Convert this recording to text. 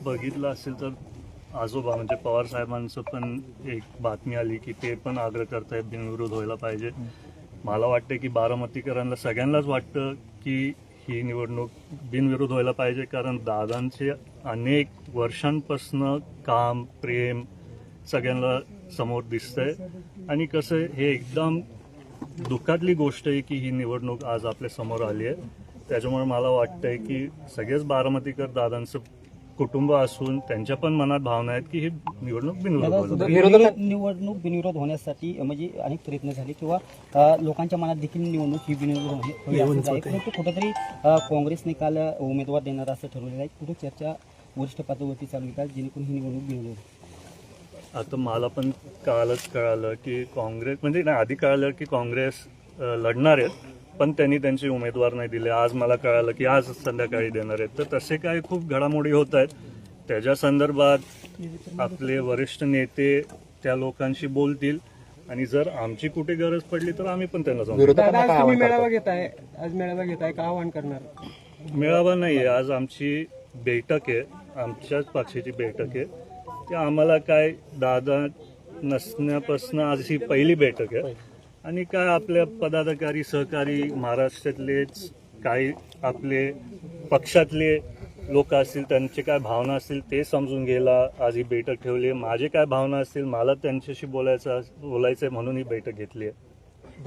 बघितलं असेल तर आजोबा म्हणजे पवार साहेबांचं पण एक बातमी आली की ते पण आग्रह करतायत बिनविरोध व्हायला पाहिजे. मला वाटतं की बारामतीकरांना सगळ्यांनाच वाटतं की ही निवडणूक बिनविरोध व्हायला पाहिजे, कारण दादांचे अनेक वर्षांपासून काम प्रेम सगळ्यांना समोर दिसतंय. आणि कसं हे एकदम दुःखातली गोष्ट आहे की ही निवडणूक आज आपल्या समोर आली आहे. त्याच्यामुळे मला वाटतंय की सगळेच बारामतीकर दादांचं कुटुंब असून त्यांच्या पण मनात भावना आहेत की ही निवडणूक बिनविरोध निवडणूक बिनविरोध होण्यासाठी म्हणजे अनेक प्रयत्न झाले किंवा लोकांच्या मनात देखील निवडणूक ही बिनविरोध होणे, परंतु कुठेतरी काँग्रेसने काल उमेदवार देणार असं ठरवलेलं आहे. कुठे चर्चा वरिष्ठ पातळीवरती चालू आहे का जेणेकरून ही निवडणूक बिनविरोध? आता मला पण कालच कळालं की काँग्रेस म्हणजे नाही, आधी कळालं की काँग्रेस लढणार आहेत पण त्यांनी त्यांचे उमेदवार नाही दिले. आज मला कळालं की आज संध्याकाळी देणार आहेत. तर तसे काही खूप घडामोडी होत आहेत. त्याच्या संदर्भात आपले वरिष्ठ नेते त्या लोकांशी बोलतील आणि जर आमची कुठे गरज पडली तर आम्ही पण त्यांना सांगू. मेळावा घेताय, आज मेळावा घेताय का आवाहन करणार? मेळावा नाहीये, आज आमची बैठक आहे, आमच्याच पक्षाची बैठक आहे. ते आम्हाला काय दादा नसण्यापासून आज ही पहिली बैठक आहे आणि काय आपल्या पदाधिकारी सहकारी महाराष्ट्रातलेच काही आपले पक्षातले लोक असतील त्यांचे काय भावना असतील ते समजून घ्यायला आज ही बैठक ठेवली आहे. माझे काय भावना असतील मला त्यांच्याशी बोलायचं आहे म्हणून ही बैठक घेतली आहे.